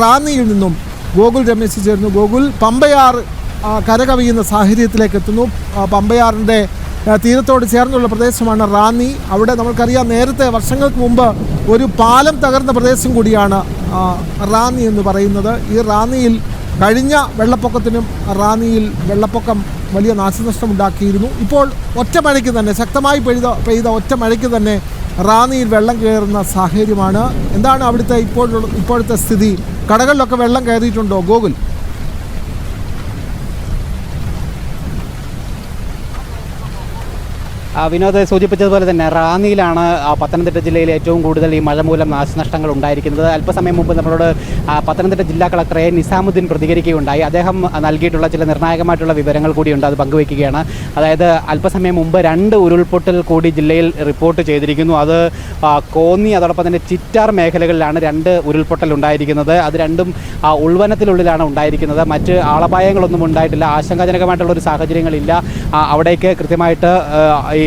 റാന്നിയിൽ നിന്നും ഗോകുൽ രമേശ് ചേർന്നു. ഗോകുൽ, പമ്പയാർ കരകവിയുന്ന സാഹചര്യത്തിലേക്ക് എത്തുന്നു. പമ്പയാറിൻ്റെ തീരത്തോട് ചേർന്നുള്ള പ്രദേശമാണ് റാന്നി. അവിടെ നമുക്കറിയാം, നേരത്തെ വർഷങ്ങൾക്ക് മുമ്പ് ഒരു പാലം തകർന്ന പ്രദേശം കൂടിയാണ് റാന്നി എന്ന് പറയുന്നത്. ഈ റാന്നിയിൽ കഴിഞ്ഞ വെള്ളപ്പൊക്കത്തിനും റാന്നിയിൽ വെള്ളപ്പൊക്കം വലിയ നാശനഷ്ടമുണ്ടാക്കിയിരുന്നു. ഇപ്പോൾ ഒറ്റ മഴയ്ക്ക് തന്നെ, ശക്തമായി പെയ്ത ഒറ്റ മഴയ്ക്ക് തന്നെ റാന്നിയിൽ വെള്ളം കയറുന്ന സാഹചര്യമാണ്. എന്താണ് അവിടുത്തെ ഇപ്പോഴത്തെ സ്ഥിതി? കടകളിലൊക്കെ വെള്ളം കയറിയിട്ടുണ്ടോ ഗോകുൽ? വിനോദ് സൂചിപ്പിച്ചതുപോലെ തന്നെ റാന്നിയിലാണ് പത്തനംതിട്ട ജില്ലയിൽ ഏറ്റവും കൂടുതൽ ഈ മഴ മൂലം നാശനഷ്ടങ്ങൾ ഉണ്ടായിരിക്കുന്നത്. അല്പസമയം മുമ്പ് നമ്മളോട് പത്തനംതിട്ട ജില്ലാ കളക്ടറെ നിസാമുദ്ദീൻ പ്രതികരിക്കുകയുണ്ടായി. അദ്ദേഹം നൽകിയിട്ടുള്ള ചില നിർണായകമായിട്ടുള്ള വിവരങ്ങൾ കൂടിയുണ്ട്, അത് പങ്കുവയ്ക്കുകയാണ്. അതായത് അല്പസമയം മുമ്പ് 2 ഉരുൾപൊട്ടൽ കൂടി ജില്ലയിൽ റിപ്പോർട്ട് ചെയ്തിരിക്കുന്നു. അത് കോന്നി, അതോടൊപ്പം തന്നെ ചിറ്റാർ മേഖലകളിലാണ് 2 ഉരുൾപൊട്ടൽ ഉണ്ടായിരിക്കുന്നത്. അത് രണ്ടും ഉൾവനത്തിനുള്ളിലാണ് ഉണ്ടായിരിക്കുന്നത്. മറ്റ് ആളപായങ്ങളൊന്നും ഉണ്ടായിട്ടില്ല, ആശങ്കാജനകമായിട്ടുള്ളൊരു സാഹചര്യങ്ങളില്ല. അവിടേക്ക് കൃത്യമായിട്ട് ഈ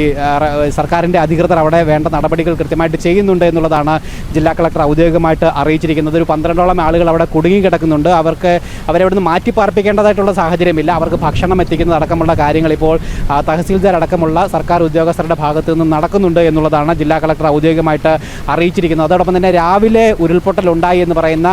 സർക്കാരിൻ്റെ അധികൃതർ അവിടെ വേണ്ട നടപടികൾ കൃത്യമായിട്ട് ചെയ്യുന്നുണ്ട് എന്നുള്ളതാണ് ജില്ലാ കളക്ടർ ഔദ്യോഗികമായിട്ട് അറിയിച്ചിരിക്കുന്നത്. ഒരു 12ഓളം ആളുകൾ അവിടെ കുടുങ്ങിക്കിടക്കുന്നുണ്ട്. അവരെ അവിടെ നിന്ന് മാറ്റിപ്പാർപ്പിക്കേണ്ടതായിട്ടുള്ള സാഹചര്യമില്ല. അവർക്ക് ഭക്ഷണം എത്തിക്കുന്നത് അടക്കമുള്ള കാര്യങ്ങൾ ഇപ്പോൾ തഹസീൽദാർ അടക്കമുള്ള സർക്കാർ ഉദ്യോഗസ്ഥരുടെ ഭാഗത്ത് നിന്നും നടക്കുന്നുണ്ട് എന്നുള്ളതാണ് ജില്ലാ കളക്ടർ ഔദ്യോഗികമായിട്ട് അറിയിച്ചിരിക്കുന്നത്. അതോടൊപ്പം തന്നെ രാവിലെ ഉരുൾപൊട്ടൽ ഉണ്ടായി എന്ന് പറയുന്ന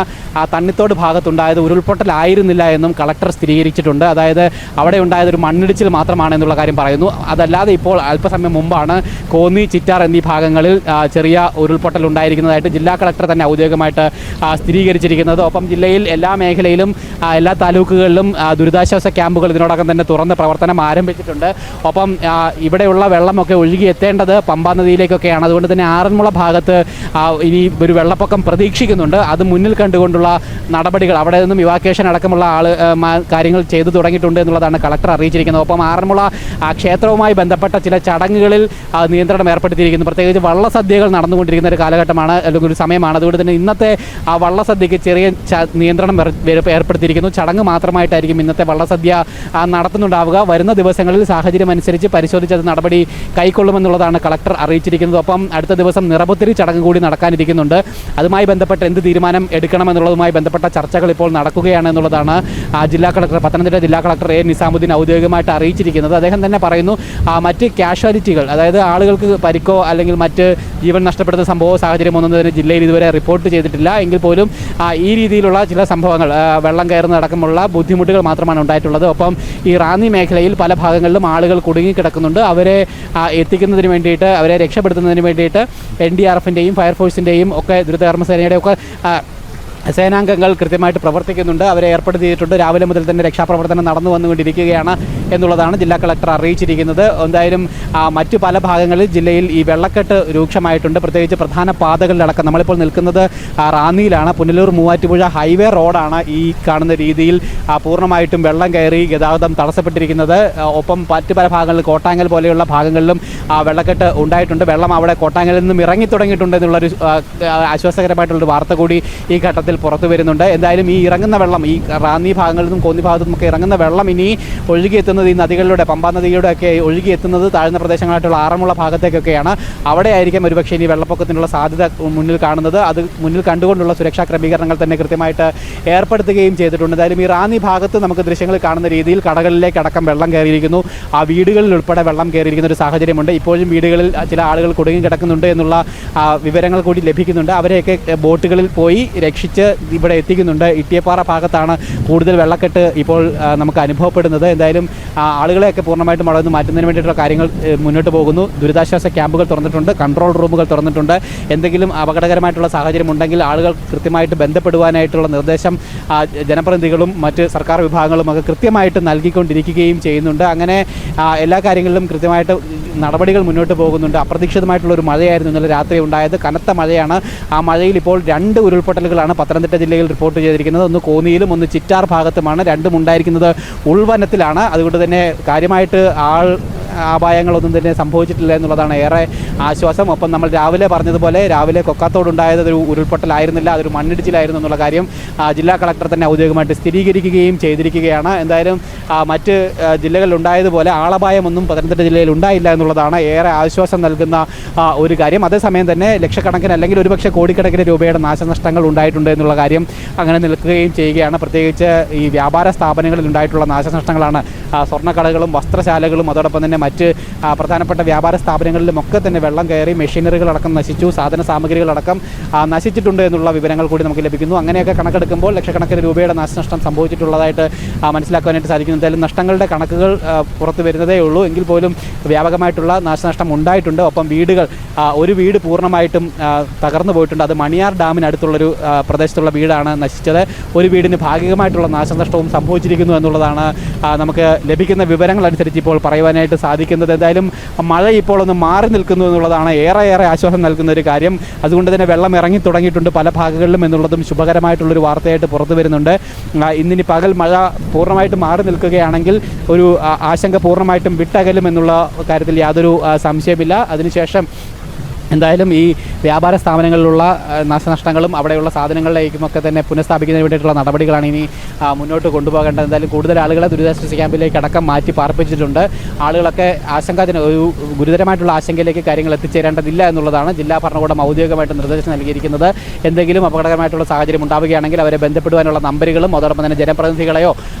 തണ്ണിത്തോട് ഭാഗത്തുണ്ടായത് ഉരുൾപൊട്ടലായിരുന്നില്ല എന്നും കളക്ടർ സ്ഥിരീകരിച്ചിട്ടുണ്ട്. അതായത് അവിടെ ഉണ്ടായത് ഒരു മണ്ണിടിച്ചിൽ മാത്രമാണ് എന്നുള്ള കാര്യം പറയുന്നു. അതല്ലാതെ ഇപ്പോൾ അല്പസമയം മുമ്പാണ് കോന്നി, ചിറ്റാർ എന്നീ ഭാഗങ്ങളിൽ ചെറിയ ഉരുൾപൊട്ടൽ ഉണ്ടായിരിക്കുന്നതായിട്ട് ജില്ലാ കളക്ടർ തന്നെ ഔദ്യോഗികമായിട്ട് സ്ഥിരീകരിച്ചിരിക്കുന്നത്. ഒപ്പം ജില്ലയിൽ എല്ലാ മേഖലയിലും എല്ലാ താലൂക്കുകളിലും ദുരിതാശ്വാസ ക്യാമ്പുകൾ ഇതിനോടകം തന്നെ തുറന്ന് പ്രവർത്തനം ആരംഭിച്ചിട്ടുണ്ട്. ഒപ്പം ഇവിടെയുള്ള വെള്ളമൊക്കെ ഒഴുകി എത്തേണ്ടത് പമ്പാ നദിയിലേക്കൊക്കെയാണ്. അതുകൊണ്ട് തന്നെ ആറന്മുള ഭാഗത്ത് ഇനി ഒരു വെള്ളപ്പൊക്കം പ്രതീക്ഷിക്കുന്നുണ്ട്. അത് മുന്നിൽ കണ്ടുകൊണ്ടുള്ള നടപടികൾ, അവിടെ നിന്നും ഇവാക്വേഷൻ അടക്കമുള്ള കാര്യങ്ങൾ ചെയ്തു തുടങ്ങിയിട്ടുണ്ട് എന്നുള്ളതാണ് കളക്ടർ അറിയിച്ചിരിക്കുന്നത്. ഒപ്പം ആറന്മുള ക്ഷേത്രവുമായി ബന്ധപ്പെട്ട ചില ചടങ്ങുകളിൽ നിയന്ത്രണം ഏർപ്പെടുത്തിയിരിക്കുന്നു. പ്രത്യേകിച്ച് വള്ളസദ്യകൾ നടന്നുകൊണ്ടിരിക്കുന്ന ഒരു കാലഘട്ടമാണ്, അല്ലെങ്കിൽ ഒരു സമയമാണ്. അതുകൊണ്ട് തന്നെ ഇന്നത്തെ വള്ളസദ്യക്ക് ചെറിയ നിയന്ത്രണം ഏർപ്പെടുത്തിയിരിക്കുന്നു. ചടങ്ങ് മാത്രമായിട്ടായിരിക്കും ഇന്നത്തെ വള്ളസദ്യ നടത്തുന്നുണ്ടാവുക. വരുന്ന ദിവസങ്ങളിൽ സാഹചര്യം അനുസരിച്ച് പരിശോധിച്ചത് നടപടി കൈക്കൊള്ളുമെന്നുള്ളതാണ് കളക്ടർ അറിയിച്ചിരിക്കുന്നത്. ഒപ്പം അടുത്ത ദിവസം നിറപുത്തരി ചടങ്ങ് കൂടി നടക്കാനിരിക്കുന്നുണ്ട്. അതുമായി ബന്ധപ്പെട്ട് എന്ത് തീരുമാനം എടുക്കണമെന്നുള്ളതുമായി ബന്ധപ്പെട്ട ചർച്ചകൾ ഇപ്പോൾ നടക്കുകയാണ് എന്നുള്ളതാണ് പത്തനംതിട്ട ജില്ലാ കളക്ടർ നിസാമുദ്ദീൻ ഔദ്യോഗികമായിട്ട് അറിയിച്ചിരിക്കുന്നത്. അദ്ദേഹം തന്നെ പറയുന്നു, മറ്റ് കാഷ്വാലിറ്റികൾ, അതായത് ആളുകൾക്ക് പരിക്കോ അല്ലെങ്കിൽ മറ്റ് ജീവൻ നഷ്ടപ്പെടുന്ന സംഭവ സാഹചര്യമൊന്നും തന്നെ ജില്ലയിൽ ഇതുവരെ റിപ്പോർട്ട് ചെയ്തിട്ടില്ല. എങ്കിൽ പോലും ഈ രീതിയിലുള്ള ചില സംഭവങ്ങൾ, വെള്ളം കയറുന്നതടക്കമുള്ള ബുദ്ധിമുട്ടുകൾ മാത്രമാണ് ഉണ്ടായിട്ടുള്ളത്. ഒപ്പം ഈ റാന്നി മേഖലയിൽ പല ഭാഗങ്ങളിലും ആളുകൾ കുടുങ്ങിക്കിടക്കുന്നുണ്ട്. അവരെ എത്തിക്കുന്നതിന് വേണ്ടിയിട്ട്, അവരെ രക്ഷപ്പെടുത്തുന്നതിന് വേണ്ടിയിട്ട് NDRFൻ്റെയും ഫയർഫോഴ്സിൻ്റെയും ഒക്കെ ദ്രുതകർമ്മസേനയുടെയും ഒക്കെ സേനാംഗങ്ങൾ കൃത്യമായിട്ട് പ്രവർത്തിക്കുന്നുണ്ട്. അവരെ ഏർപ്പെടുത്തിയിട്ടുണ്ട്. രാവിലെ മുതൽ തന്നെ രക്ഷാപ്രവർത്തനം നടന്നു വന്നുകൊണ്ടിരിക്കുകയാണ് എന്നുള്ളതാണ് ജില്ലാ കളക്ടർ അറിയിച്ചിരിക്കുന്നത്. എന്തായാലും മറ്റു പല ഭാഗങ്ങളിൽ ജില്ലയിൽ ഈ വെള്ളക്കെട്ട് രൂക്ഷമായിട്ടുണ്ട്. പ്രത്യേകിച്ച് പ്രധാന പാതകളിലടക്കം. നമ്മളിപ്പോൾ നിൽക്കുന്നത് റാന്നിയിലാണ്. പുനലൂർ മൂവാറ്റുപുഴ ഹൈവേ റോഡാണ് ഈ കാണുന്ന രീതിയിൽ പൂർണ്ണമായിട്ടും വെള്ളം കയറി ഗതാഗതം തടസ്സപ്പെട്ടിരിക്കുന്നത്. ഒപ്പം മറ്റു പല ഭാഗങ്ങളിൽ, കോട്ടാങ്ങൽ പോലെയുള്ള ഭാഗങ്ങളിലും വെള്ളക്കെട്ട് ഉണ്ടായിട്ടുണ്ട്. വെള്ളം അവിടെ കോട്ടാങ്ങലിൽ നിന്നും ഇറങ്ങി തുടങ്ങിയിട്ടുണ്ട് എന്നുള്ളൊരു ആശ്വാസകരമായിട്ടുള്ളൊരു വാർത്ത കൂടി ഈ ഘട്ടത്തിൽ പുറത്തു വരുന്നുണ്ട്. എന്തായാലും ഈ ഇറങ്ങുന്ന വെള്ളം, ഈ റാന്നി ഭാഗങ്ങളിൽ നിന്നും കോന്നി ഭാഗത്തു നിന്നൊക്കെ ഇറങ്ങുന്ന വെള്ളം ഇനി ഒഴുകിയെത്തുന്നത് ഈ നദികളിലൂടെ, പമ്പാ നദിയുടെ ഒക്കെ ഒഴുകിയെത്തുന്നത് താഴ്ന്ന പ്രദേശങ്ങളായിട്ടുള്ള ആറന്മുള ഭാഗത്തേക്കൊക്കെയാണ്. അവിടെ ആയിരിക്കും ഒരുപക്ഷെ ഇനി വെള്ളപ്പൊക്കത്തിനുള്ള സാധ്യത മുന്നിൽ കാണുന്നത്. അത് മുന്നിൽ കണ്ടുകൊണ്ടുള്ള സുരക്ഷാ ക്രമീകരണങ്ങൾ തന്നെ കൃത്യമായിട്ട് ഏർപ്പെടുത്തുകയും ചെയ്തിട്ടുണ്ട്. എന്തായാലും ഈ റാന്നി ഭാഗത്ത് നമുക്ക് ദൃശ്യങ്ങൾ കാണുന്ന രീതിയിൽ കടകളിലേക്ക് അടക്കം വെള്ളം കയറിയിരിക്കുന്നു. ആ വീടുകളിൽ ഉൾപ്പെടെ വെള്ളം കയറിയിരിക്കുന്ന ഒരു സാഹചര്യമുണ്ട്. ഇപ്പോഴും വീടുകളിൽ ചില ആളുകൾ കുടുങ്ങി കിടക്കുന്നുണ്ട് എന്നുള്ള വിവരങ്ങൾ കൂടി ലഭിക്കുന്നുണ്ട്. അവരെയൊക്കെ ബോട്ടുകളിൽ പോയി രക്ഷിച്ച് ഇവിടെ എത്തിക്കുന്നുണ്ട്. ഇട്ടിയപ്പാറ ഭാഗത്താണ് കൂടുതൽ വെള്ളക്കെട്ട് ഇപ്പോൾ നമുക്ക് അനുഭവപ്പെടുന്നത്. എന്തായാലും ആളുകളെയൊക്കെ പൂർണ്ണമായിട്ടും അവിടെ നിന്ന് മാറ്റുന്നതിന് വേണ്ടിയിട്ടുള്ള കാര്യങ്ങൾ മുന്നോട്ട് പോകുന്നു. ദുരിതാശ്വാസ ക്യാമ്പുകൾ തുറന്നിട്ടുണ്ട്, കൺട്രോൾ റൂമുകൾ തുറന്നിട്ടുണ്ട്. എന്തെങ്കിലും അപകടകരമായിട്ടുള്ള സാഹചര്യം ഉണ്ടെങ്കിൽ ആളുകൾ കൃത്യമായിട്ട് ബന്ധപ്പെടുവാനായിട്ടുള്ള നിർദ്ദേശം ജനപ്രതിനിധികളും മറ്റ് സർക്കാർ വിഭാഗങ്ങളും ഒക്കെ കൃത്യമായിട്ട് നൽകിക്കൊണ്ടിരിക്കുകയും ചെയ്യുന്നുണ്ട്. അങ്ങനെ എല്ലാ കാര്യങ്ങളിലും കൃത്യമായിട്ട് നടപടികൾ മുന്നോട്ട് പോകുന്നുണ്ട്. അപ്രതീക്ഷിതമായിട്ടുള്ളൊരു മഴയായിരുന്നു ഇന്നലെ രാത്രി ഉണ്ടായത്. കനത്ത മഴയാണ്. ആ മഴയിൽ ഇപ്പോൾ 2 ഉരുൾപൊട്ടലുകളാണ് പത്തനംതിട്ട ജില്ലയിൽ റിപ്പോർട്ട് ചെയ്തിരിക്കുന്നത്. ഒന്ന് കോന്നിയിലും ഒന്ന് ചിറ്റാർ ഭാഗത്തുമാണ്. രണ്ടും ഉണ്ടായിരിക്കുന്നത് ഉൾവനത്തിലാണ്. അതുകൊണ്ട് തന്നെ കാര്യമായിട്ട് അപായങ്ങളൊന്നും തന്നെ സംഭവിച്ചിട്ടില്ല എന്നുള്ളതാണ് ഏറെ ആശ്വാസം. ഒപ്പം നമ്മൾ രാവിലെ പറഞ്ഞതുപോലെ രാവിലെ കൊക്കാത്തോടുണ്ടായത് ഒരു ഉരുൾപൊട്ടലായിരുന്നില്ല, അതൊരു മണ്ണിടിച്ചിലായിരുന്നു എന്നുള്ള കാര്യം ജില്ലാ കളക്ടർ തന്നെ ഔദ്യോഗികമായിട്ട് സ്ഥിരീകരിക്കുകയും ചെയ്തിരിക്കുകയാണ്. എന്തായാലും മറ്റ് ജില്ലകളിലുണ്ടായതുപോലെ ആളപായമൊന്നും പത്തനംതിട്ട ജില്ലയിൽ ഉണ്ടായില്ല എന്നുള്ളതാണ് ഏറെ ആശ്വാസം നൽകുന്ന ഒരു കാര്യം. അതേസമയം തന്നെ ലക്ഷക്കണക്കിന് അല്ലെങ്കിൽ ഒരുപക്ഷെ കോടിക്കണക്കിന് രൂപയുടെ നാശനഷ്ടങ്ങൾ ഉണ്ടായിട്ടുണ്ട് എന്നുള്ള കാര്യം അങ്ങനെ നിൽക്കുകയും ചെയ്യുകയാണ്. പ്രത്യേകിച്ച് ഈ വ്യാപാര സ്ഥാപനങ്ങളിൽ ഉണ്ടായിട്ടുള്ള നാശനഷ്ടങ്ങളാണ്. സ്വർണ്ണക്കടകളും വസ്ത്രശാലകളും അതോടൊപ്പം തന്നെ മറ്റ് പ്രധാനപ്പെട്ട വ്യാപാര സ്ഥാപനങ്ങളിലുമൊക്കെ തന്നെ വെള്ളം കയറി മെഷീനറികളടക്കം നശിച്ചു, സാധന സാമഗ്രികളടക്കം നശിച്ചിട്ടുണ്ട് എന്നുള്ള വിവരങ്ങൾ കൂടി നമുക്ക് ലഭിക്കുന്നു. അങ്ങനെയൊക്കെ കണക്കെടുക്കുമ്പോൾ ലക്ഷക്കണക്കിന് രൂപയുടെ നാശനഷ്ടം സംഭവിച്ചിട്ടുള്ളതായിട്ട് മനസ്സിലാക്കാനായിട്ട് സാധിക്കുന്നു. എന്തായാലും നഷ്ടങ്ങളുടെ കണക്കുകൾ പുറത്തു വരുന്നതേ ഉള്ളൂ. എങ്കിൽ പോലും വ്യാപകമായിട്ടുള്ള നാശനഷ്ടം ഉണ്ടായിട്ടുണ്ട്. ഒപ്പം വീടുകൾ, ഒരു വീട് പൂർണ്ണമായിട്ടും തകർന്നു പോയിട്ടുണ്ട്. അത് മണിയാർ ഡാമിനടുത്തുള്ളൊരു പ്രദേശത്തുള്ള വീടാണ് നശിച്ചത്. ഒരു വീടിന് ഭാഗികമായിട്ടുള്ള നാശനഷ്ടവും സംഭവിച്ചിരിക്കുന്നു എന്നുള്ളതാണ് നമുക്ക് ലഭിക്കുന്ന വിവരങ്ങൾ അനുസരിച്ച് ഇപ്പോൾ പറയുവാനായിട്ട് സാധിക്കുന്നത്. എന്തായാലും മഴ ഇപ്പോൾ ഒന്ന് മാറി നിൽക്കുന്നു എന്നുള്ളതാണ് ഏറെ ആശ്വാസം നൽകുന്ന ഒരു കാര്യം. അതുകൊണ്ട് തന്നെ വെള്ളം ഇറങ്ങി തുടങ്ങിയിട്ടുണ്ട് പല ഭാഗങ്ങളിലും എന്നുള്ളതും ശുഭകരമായിട്ടുള്ളൊരു വാർത്തയായിട്ട് പുറത്തു വരുന്നുണ്ട്. ഇന്നിനി പകൽ മഴ പൂർണ്ണമായിട്ട് മാറി നിൽക്കുകയാണെങ്കിൽ ഒരു ആശങ്ക പൂർണ്ണമായിട്ടും വിട്ടകലും എന്നുള്ള കാര്യത്തിൽ യാതൊരു സംശയമില്ല. അതിനുശേഷം എന്തായാലും ഈ വ്യാപാര സ്ഥാപനങ്ങളിലുള്ള നാശനഷ്ടങ്ങളും അവിടെയുള്ള സാധനങ്ങളിലേക്കുമൊക്കെ തന്നെ പുനഃസ്ഥാപിക്കുന്നതിന് വേണ്ടിയിട്ടുള്ള നടപടികളാണ് ഇനി മുന്നോട്ട് കൊണ്ടുപോകേണ്ടത്. എന്തായാലും കൂടുതൽ ആളുകളെ ദുരിതാശ്വാസ ക്യാമ്പിലേക്ക് അടക്കം മാറ്റി പാർപ്പിച്ചിട്ടുണ്ട്. ആളുകളൊക്കെ ഒരു ഗുരുതരമായിട്ടുള്ള ആശങ്കയിലേക്ക് കാര്യങ്ങൾ എത്തിച്ചേരേണ്ടതില്ല എന്നുള്ളതാണ് ജില്ലാ ഭരണകൂടം ഔദ്യോഗികമായിട്ട് നിർദ്ദേശം നൽകിയിരിക്കുന്നത്. എന്തെങ്കിലും അപകടകരമായിട്ടുള്ള സാഹചര്യം ഉണ്ടാവുകയാണെങ്കിൽ അവരെ ബന്ധപ്പെടുവാനുള്ള നമ്പറുകളും അതോടൊപ്പം തന്നെ ജനപ്രതിനിധികളെയോ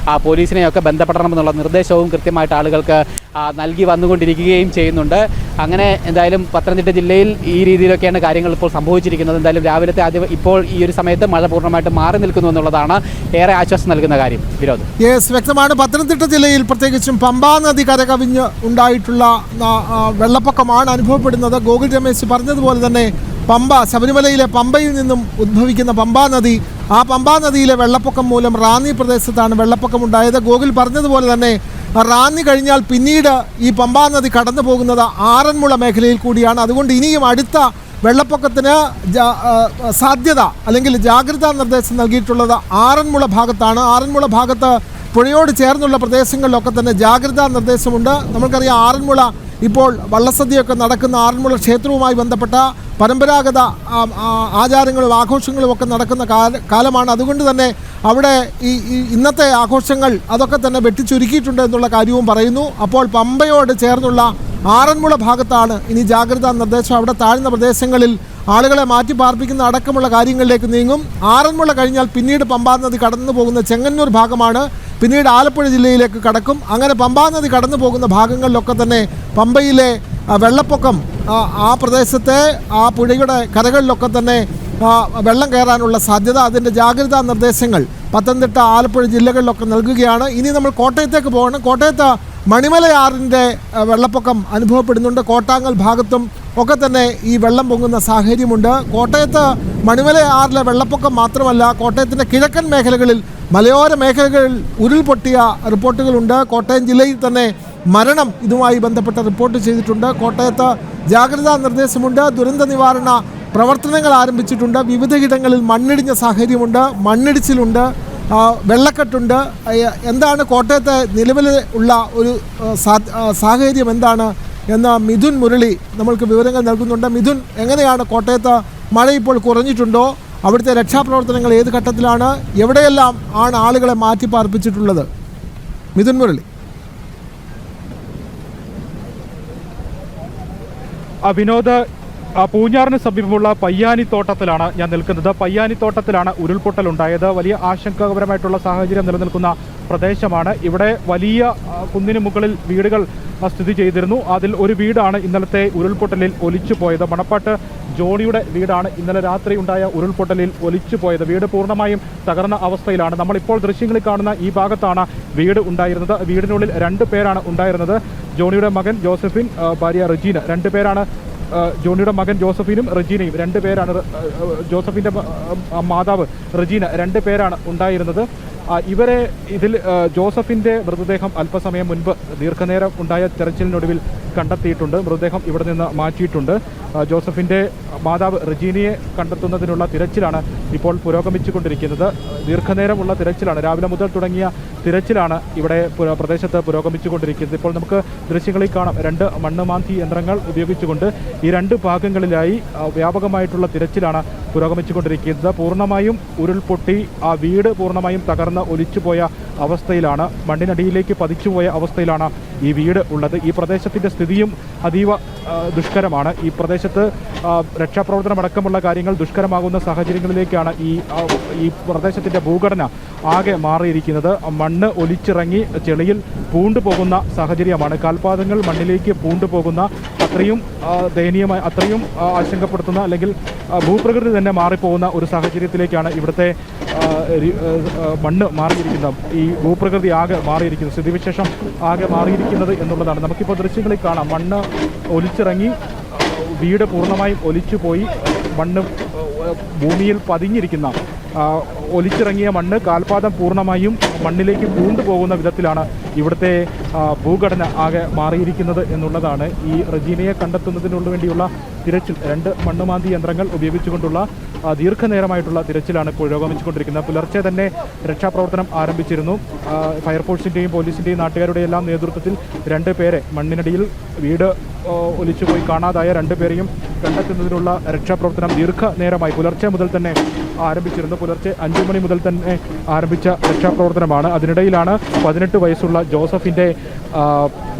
പോലീസിനെയോ ഒക്കെ ബന്ധപ്പെടണമെന്നുള്ള നിർദ്ദേശവും കൃത്യമായിട്ട് ആളുകൾക്ക് നൽകി വന്നുകൊണ്ടിരിക്കുകയും ചെയ്യുന്നുണ്ട്. അങ്ങനെ എന്തായാലും പത്തനംതിട്ട ജില്ലയിൽ ഈ രീതിയിലൊക്കെയാണ് കാര്യങ്ങൾ ഇപ്പോൾ സംഭവിച്ചിരിക്കുന്നത്. എന്തായാലും രാവിലത്തെ ഇപ്പോൾ ഈ ഒരു സമയത്ത് മഴ പൂർണ്ണമായിട്ട് മാറി നിൽക്കുന്നു എന്നുള്ളതാണ് ഏറെ ആശ്വാസം നൽകുന്ന കാര്യം. വിനോദ്, വ്യക്തമാണ്. പത്തനംതിട്ട ജില്ലയിൽ പ്രത്യേകിച്ചും പമ്പാ നദി കരകവിഞ്ഞ് ഉണ്ടായിട്ടുള്ള വെള്ളപ്പൊക്കമാണ് അനുഭവപ്പെടുന്നത്. ഗോകുൽ രമേശ് പറഞ്ഞതുപോലെ തന്നെ ശബരിമലയിലെ പമ്പയിൽ നിന്നും ഉദ്ഭവിക്കുന്ന പമ്പാ നദി, ആ പമ്പാ നദിയിലെ വെള്ളപ്പൊക്കം മൂലം റാന്നി പ്രദേശത്താണ് വെള്ളപ്പൊക്കമുണ്ടായത്. ഗോകുൽ പറഞ്ഞതുപോലെ തന്നെ റാന്നി കഴിഞ്ഞാൽ പിന്നീട് ഈ പമ്പാ നദി കടന്നു പോകുന്നത് ആറന്മുള മേഖലയിൽ കൂടിയാണ്. അതുകൊണ്ട് ഇനിയും അടുത്ത വെള്ളപ്പൊക്കത്തിന് സാധ്യത അല്ലെങ്കിൽ ജാഗ്രതാ നിർദ്ദേശം നൽകിയിട്ടുള്ളത് ആറന്മുള ഭാഗത്താണ്. ആറന്മുള ഭാഗത്ത് പുഴയോട് ചേർന്നുള്ള പ്രദേശങ്ങളിലൊക്കെ തന്നെ ജാഗ്രതാ നിർദ്ദേശമുണ്ട്. നമുക്കറിയാം ആറന്മുള ഇപ്പോൾ വള്ളസദ്യയൊക്കെ നടക്കുന്ന ആറന്മുള ക്ഷേത്രവുമായി ബന്ധപ്പെട്ട പരമ്പരാഗത ആചാരങ്ങളും ആഘോഷങ്ങളും ഒക്കെ നടക്കുന്ന കാലമാണ്. അതുകൊണ്ട് തന്നെ അവിടെ ഈ ഇന്നത്തെ ആഘോഷങ്ങൾ അതൊക്കെ തന്നെ വെട്ടിച്ചുരുക്കിയിട്ടുണ്ട് എന്നുള്ള കാര്യവും പറയുന്നു. അപ്പോൾ പമ്പയോട് ചേർന്നുള്ള ആറന്മുള ഭാഗത്താണ് ഇനി ജാഗ്രതാ നിർദ്ദേശം. അവിടെ താഴ്ന്ന പ്രദേശങ്ങളിൽ ആളുകളെ മാറ്റി പാർപ്പിക്കുന്ന അടക്കമുള്ള കാര്യങ്ങളിലേക്ക് നീങ്ങും. ആറന്മുള കഴിഞ്ഞാൽ പിന്നീട് പമ്പാ നദി കടന്നു പോകുന്ന ചെങ്ങന്നൂർ ഭാഗമാണ്. പിന്നീട് ആലപ്പുഴ ജില്ലയിലേക്ക് കടക്കും. അങ്ങനെ പമ്പാ നദി കടന്നു പോകുന്ന ഭാഗങ്ങളിലൊക്കെ തന്നെ പമ്പയിലെ വെള്ളപ്പൊക്കം ആ പ്രദേശത്തെ ആ പുഴയുടെ കരകളിലൊക്കെ തന്നെ വെള്ളം കയറാനുള്ള സാധ്യത, അതിൻ്റെ ജാഗ്രതാ നിർദ്ദേശങ്ങൾ പത്തനംതിട്ട ആലപ്പുഴ ജില്ലകളിലൊക്കെ നൽകുകയാണ്. ഇനി നമ്മൾ കോട്ടയത്തേക്ക് പോകണം. കോട്ടയത്ത് മണിമലയാറിൻ്റെ വെള്ളപ്പൊക്കം അനുഭവപ്പെടുന്നുണ്ട്. കോട്ടാങ്ങൽ ഭാഗത്തും ഒക്കെ തന്നെ ഈ വെള്ളം പൊങ്ങുന്ന സാഹചര്യമുണ്ട്. കോട്ടയത്ത് മണിമലയാറിലെ വെള്ളപ്പൊക്കം മാത്രമല്ല, കോട്ടയത്തിൻ്റെ കിഴക്കൻ മേഖലകളിൽ മലയോര മേഖലകളിൽ ഉരുൾപൊട്ടിയ റിപ്പോർട്ടുകളുണ്ട്. കോട്ടയം ജില്ലയിൽ തന്നെ മരണം ഇതുമായി ബന്ധപ്പെട്ട് റിപ്പോർട്ട് ചെയ്തിട്ടുണ്ട്. കോട്ടയത്ത് ജാഗ്രതാ നിർദ്ദേശമുണ്ട്. ദുരന്ത നിവാരണ പ്രവർത്തനങ്ങൾ ആരംഭിച്ചിട്ടുണ്ട്. വിവിധയിടങ്ങളിൽ മണ്ണിടിഞ്ഞ സാഹചര്യമുണ്ട്, മണ്ണിടിച്ചിലുണ്ട്, വെള്ളക്കെട്ടുണ്ട്. എന്താണ് കോട്ടയത്തെ നിലവിൽ ഉള്ള ഒരു സാഹചര്യം എന്താണ് എന്ന് മിഥുൻ മുരളി നമ്മൾക്ക് വിവരങ്ങൾ നൽകുന്നുണ്ട്. മിഥുൻ, എങ്ങനെയാണ് കോട്ടയത്ത് മഴ ഇപ്പോൾ കുറഞ്ഞിട്ടുണ്ടോ? അവിടുത്തെ രക്ഷാപ്രവർത്തനങ്ങൾ ഏത് ഘട്ടത്തിലാണ്? എവിടെയെല്ലാം ആണ് ആളുകളെ മാറ്റി പാർപ്പിച്ചിട്ടുള്ളത്? മിഥുൻ മുരളി. വിനോദ്, പൂഞ്ഞാറിന് സമീപമുള്ള പയ്യാനിത്തോട്ടത്തിലാണ് ഞാൻ നിൽക്കുന്നത്. പയ്യാനിത്തോട്ടത്തിലാണ് ഉരുൾപൊട്ടലുണ്ടായത്. വലിയ ആശങ്കാപരമായിട്ടുള്ള സാഹചര്യം നിലനിൽക്കുന്ന പ്രദേശമാണ്. ഇവിടെ വലിയ കുന്നിന് മുകളിൽ വീടുകൾ സ്ഥിതി ചെയ്തിരുന്നു. അതിൽ ഒരു വീടാണ് ഇന്നലത്തെ ഉരുൾപൊട്ടലിൽ ഒലിച്ചു പോയത്. മണപ്പാട്ട് ജോണിയുടെ വീടാണ് ഇന്നലെ രാത്രി ഉണ്ടായ ഉരുൾപൊട്ടലിൽ ഒലിച്ചു പോയത്. വീട് പൂർണ്ണമായും തകർന്ന അവസ്ഥയിലാണ്. നമ്മളിപ്പോൾ ദൃശ്യങ്ങളിൽ കാണുന്ന ഈ ഭാഗത്താണ് വീട് ഉണ്ടായിരുന്നത്. വീടിനുള്ളിൽ 2 പേരാണ് ഉണ്ടായിരുന്നത്. ജോണിയുടെ മകൻ ജോസഫിൻ, ഭാര്യ റെജീന, 2 പേരാണ്. ജോണിയുടെ മകൻ ജോസഫിനും റെജീനയും 2 പേരാണ്. ജോസഫിൻ്റെ മാതാവ് റെജീന, 2 പേരാണ് ഉണ്ടായിരുന്നത്. ഇതിൽ ജോസഫിൻ്റെ മൃതദേഹം അല്പസമയം മുൻപ് ദീർഘനേരം ഉണ്ടായ തെരച്ചിലിനൊടുവിൽ കണ്ടെത്തിയിട്ടുണ്ട്. മൃതദേഹം ഇവിടെ നിന്ന് മാറ്റിയിട്ടുണ്ട്. ജോസഫിൻ്റെ മാതാവ് റെജീനയെ കണ്ടെത്തുന്നതിനുള്ള തിരച്ചിലാണ് ഇപ്പോൾ പുരോഗമിച്ചുകൊണ്ടിരിക്കുന്നത്. ദീർഘനേരമുള്ള തിരച്ചിലാണ്. രാവിലെ മുതൽ തുടങ്ങിയ തിരച്ചിലാണ് ഇവിടെ പ്രദേശത്ത് പുരോഗമിച്ചുകൊണ്ടിരിക്കുന്നത്. ഇപ്പോൾ നമുക്ക് ദൃശ്യങ്ങളിൽ കാണാം 2 മണ്ണുമാന്തി യന്ത്രങ്ങൾ ഉപയോഗിച്ചുകൊണ്ട് ഈ 2 ഭാഗങ്ങളിലായി വ്യാപകമായിട്ടുള്ള തിരച്ചിലാണ് പുരോഗമിച്ചുകൊണ്ടിരിക്കുന്നത്. പൂർണ്ണമായും ഉരുൾപൊട്ടി ആ വീട് പൂർണ്ണമായും തകർന്ന് ഒലിച്ചുപോയ അവസ്ഥയിലാണ്, മണ്ണിനടിയിലേക്ക് പതിച്ചുപോയ അവസ്ഥയിലാണ് ഈ വീട് ഉള്ളത്. ഈ പ്രദേശത്തിൻ്റെ സ്ഥിതിയും അതീവ ദുഷ്കരമാണ്. ഈ പ്രദേശത്ത് രക്ഷാപ്രവർത്തനം അടക്കമുള്ള കാര്യങ്ങൾ ദുഷ്കരമാകുന്ന സാഹചര്യങ്ങളിലേക്കാണ് ഈ പ്രദേശത്തിൻ്റെ ഭൂഘടന ആകെ മാറിയിരിക്കുന്നത്. മണ്ണ് ഒലിച്ചിറങ്ങി ചെളിയിൽ പൂണ്ടുപോകുന്ന സാഹചര്യമാണ്. കാൽപാദങ്ങൾ മണ്ണിലേക്ക് പൂണ്ടുപോകുന്ന അത്രയും ദയനീയമായ, അത്രയും ആശങ്കപ്പെടുത്തുന്ന, അല്ലെങ്കിൽ ഭൂപ്രകൃതി തന്നെ മാറിപ്പോകുന്ന ഒരു സാഹചര്യത്തിലേക്കാണ് ഇവിടുത്തെ മണ്ണ് മാറിയിരിക്കുന്നത്. ഈ ഭൂപ്രകൃതി ആകെ മാറിയിരിക്കുന്നത്, സ്ഥിതിവിശേഷം ആകെ മാറിയിരിക്കുന്നത് എന്നുള്ളതാണ്. നമുക്കിപ്പോൾ ദൃശ്യങ്ങളിൽ കാണാം, മണ്ണ് ഒലിച്ചിറങ്ങി വീട് പൂർണ്ണമായും ഒലിച്ചുപോയി, മണ്ണ് ഭൂമിയിൽ പതിഞ്ഞിരിക്കുന്ന ഒലിച്ചിറങ്ങിയ മണ്ണ് കാൽപാദം പൂർണ്ണമായും മണ്ണിലേക്ക് പൂണ്ടുപോകുന്ന വിധത്തിലാണ് ഇവിടുത്തെ ഭൂഘടന ആകെ മാറിയിരിക്കുന്നത് എന്നുള്ളതാണ്. ഈ റജീനയെ കണ്ടെത്തുന്നതിനുള്ള വേണ്ടിയുള്ള തിരച്ചിൽ 2 മണ്ണുമാന്തി യന്ത്രങ്ങൾ ഉപയോഗിച്ചുകൊണ്ടുള്ള ദീർഘനേരമായിട്ടുള്ള തിരച്ചിലാണ് പുരോഗമിച്ചുകൊണ്ടിരിക്കുന്നത്. പുലർച്ചെ തന്നെ രക്ഷാപ്രവർത്തനം ആരംഭിച്ചിരുന്നു. ഫയർഫോഴ്സിൻ്റെയും പോലീസിൻ്റെയും നാട്ടുകാരുടെയും എല്ലാം നേതൃത്വത്തിൽ 2 പേരെ, മണ്ണിനടിയിൽ വീട് ഒലിച്ചുപോയി കാണാതായ 2 പേരെയും കണ്ടെത്തുന്നതിനുള്ള രക്ഷാപ്രവർത്തനം ദീർഘനേരമായി പുലർച്ചെ മുതൽ തന്നെ ആരംഭിച്ചിരുന്നു. പുലർച്ചെ 5 മണി മുതൽ തന്നെ ആരംഭിച്ച രക്ഷാപ്രവർത്തനമാണ്. അതിനിടയിലാണ് 18 വയസ്സുള്ള ജോസഫിൻ്റെ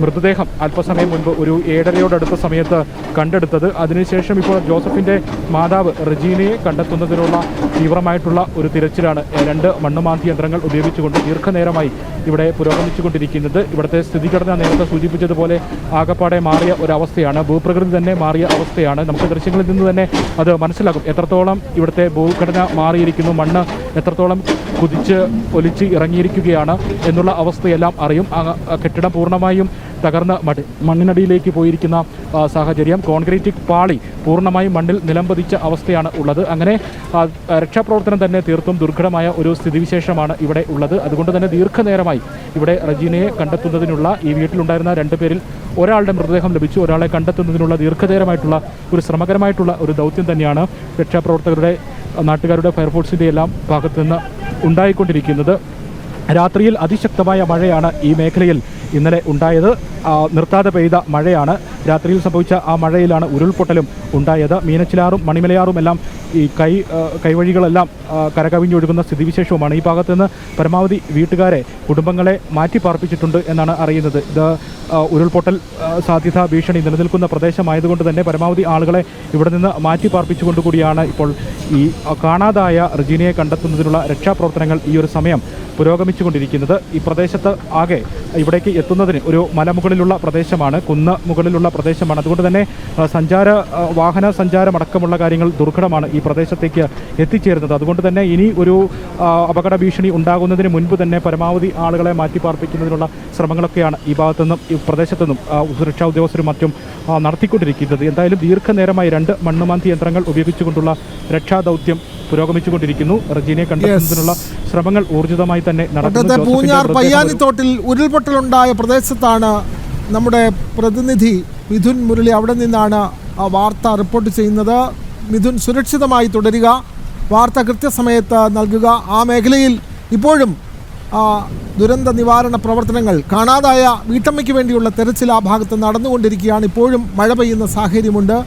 മൃതദേഹം അല്പസമയം മുൻപ് ഒരു 7:30 സമയത്ത് കണ്ടെടുത്തത്. അതിനുശേഷം ഇപ്പോൾ ജോസഫിൻ്റെ മാതാവ് റജീനയെ കണ്ടെത്തുന്നതിനുള്ള തീവ്രമായിട്ടുള്ള ഒരു തിരച്ചിലാണ് 2 മണ്ണുമാന്തി യന്ത്രങ്ങൾ ഉപയോഗിച്ചുകൊണ്ട് ദീർഘനേരമായി ഇവിടെ പുരോഗമിച്ചുകൊണ്ടിരിക്കുന്നത്. ഇവിടുത്തെ സ്ഥിതിഘടന നേരത്തെ സൂചിപ്പിച്ചതുപോലെ ആകപ്പാടെ മാറിയ ഒരവസ്ഥയാണ്, ഭൂപ്രകൃതി തന്നെ മാറിയ അവസ്ഥയാണ്. നമുക്ക് ദൃശ്യങ്ങളിൽ നിന്ന് തന്നെ അത് മനസ്സിലാകും എത്രത്തോളം ഇവിടുത്തെ ഭൂഘടന മാറിയിരിക്കുന്നു, മണ്ണ് എത്രത്തോളം കുതിച്ച് ഒലിച്ച് ഇറങ്ങിയിരിക്കുകയാണ് എന്നുള്ള അവസ്ഥയെല്ലാം അറിയും. കെട്ടിടം പൂർണ്ണമായും തകർന്ന് മണ്ണിനടിയിലേക്ക് പോയിരിക്കുന്ന സാഹചര്യം, കോൺക്രീറ്റ് പാളി പൂർണ്ണമായും മണ്ണിൽ നിലംപതിച്ച അവസ്ഥയാണ് ഉള്ളത്. അങ്ങനെ രക്ഷാപ്രവർത്തനം തന്നെ തീർത്തും ദുർഘടമായ ഒരു സ്ഥിതിവിശേഷമാണ് ഇവിടെ ഉള്ളത്. അതുകൊണ്ട് തന്നെ ദീർഘനേരമായി ഇവിടെ റജീനയെ കണ്ടെത്തുന്നതിനുള്ള, ഈ വീട്ടിലുണ്ടായിരുന്ന 2 പേരിൽ ഒരാളുടെ മൃതദേഹം ലഭിച്ചു, ഒരാളെ കണ്ടെത്തുന്നതിനുള്ള ദീർഘനേരമായിട്ടുള്ള ഒരു ശ്രമകരമായിട്ടുള്ള ഒരു ദൗത്യം തന്നെയാണ് രക്ഷാപ്രവർത്തകരുടെ, നാട്ടുകാരുടെ, ഫയർഫോഴ്സിൻ്റെ എല്ലാം ഭാഗത്തു നിന്ന് ഉണ്ടായിക്കൊണ്ടിരിക്കുന്നത്. രാത്രിയിൽ അതിശക്തമായ മഴയാണ് ഈ മേഖലയിൽ ഇന്നലെ ഉണ്ടായത്. നിർത്താതെ പെയ്ത മഴയാണ്. രാത്രിയിൽ സംഭവിച്ച ആ മഴയിലാണ് ഉരുൾപൊട്ടലും ഉണ്ടായത്. മീനച്ചിലാറും മണിമലയാറും എല്ലാം ഈ കൈവഴികളെല്ലാം കരകവിഞ്ഞൊഴുകുന്ന സ്ഥിതിവിശേഷവുമാണ്. ഈ ഭാഗത്ത് നിന്ന് പരമാവധി വീട്ടുകാരെ, കുടുംബങ്ങളെ മാറ്റിപ്പാർപ്പിച്ചിട്ടുണ്ട് എന്നാണ് അറിയുന്നത്. ഇത് ഉരുൾപൊട്ടൽ സാധ്യത ഭീഷണി നിലനിൽക്കുന്ന പ്രദേശമായതുകൊണ്ട് തന്നെ പരമാവധി ആളുകളെ ഇവിടെ നിന്ന് മാറ്റിപ്പാർപ്പിച്ചുകൊണ്ട് കൂടിയാണ് ഇപ്പോൾ ഈ കാണാതായ റജീനയെ കണ്ടെത്തുന്നതിനുള്ള രക്ഷാപ്രവർത്തനങ്ങൾ ഈ ഒരു സമയം പുരോഗമിച്ചുകൊണ്ടിരിക്കുന്നത്. ഈ പ്രദേശത്ത് ആകെ ഇവിടേക്ക് എത്തുന്നതിന് ഒരു മലമുകളിലുള്ള പ്രദേശമാണ്, കുന്ന് മുകളിലുള്ള പ്രദേശമാണ്. അതുകൊണ്ട് തന്നെ വാഹന സഞ്ചാരമടക്കമുള്ള കാര്യങ്ങൾ ദുർഘടമാണ് ഈ പ്രദേശത്തേക്ക് എത്തിച്ചേരുന്നത്. അതുകൊണ്ട് തന്നെ ഇനി ഒരു അപകട ഭീഷണി ഉണ്ടാകുന്നതിന് മുൻപ് തന്നെ പരമാവധി ആളുകളെ മാറ്റിപ്പാർപ്പിക്കുന്നതിനുള്ള ശ്രമങ്ങളൊക്കെയാണ് ഈ ഭാഗത്തുനിന്നും ഈ പ്രദേശത്തു നിന്നും സുരക്ഷാ ഉദ്യോഗസ്ഥരും മറ്റും നടത്തിക്കൊണ്ടിരിക്കുന്നത്. എന്തായാലും ദീർഘനേരമായി 2 മണ്ണുമാന്തി യന്ത്രങ്ങൾ ഉപയോഗിച്ചുകൊണ്ടുള്ള രക്ഷാദൗത്യം പുരോഗമിച്ചുകൊണ്ടിരിക്കുന്നു. റജീനയെ കണ്ടെത്തുന്നതിനുള്ള ശ്രമങ്ങൾ ഊർജിതമായി തന്നെ നടക്കുന്നു. പൂഞ്ഞാർ പയ്യാനിത്തോട്ടിൽ ഉരുൾപൊട്ടലുണ്ടായ പ്രദേശത്താണ് നമ്മുടെ പ്രതിനിധി മിഥുൻ മുരളി. അവിടെ നിന്നാണ് ആ വാർത്ത റിപ്പോർട്ട് ചെയ്യുന്നത്. മിഥുൻ, സുരക്ഷിതമായി തുടരുക, വാർത്ത കൃത്യസമയത്ത് നൽകുക. ആ മേഖലയിൽ ഇപ്പോഴും ദുരന്ത നിവാരണ പ്രവർത്തനങ്ങൾ, കാണാതായ വീട്ടമ്മയ്ക്ക് വേണ്ടിയുള്ള തെരച്ചിൽ ആ ഭാഗത്ത് നടന്നുകൊണ്ടിരിക്കുകയാണ്. ഇപ്പോഴും മഴ പെയ്യുന്ന സാഹചര്യമുണ്ട്.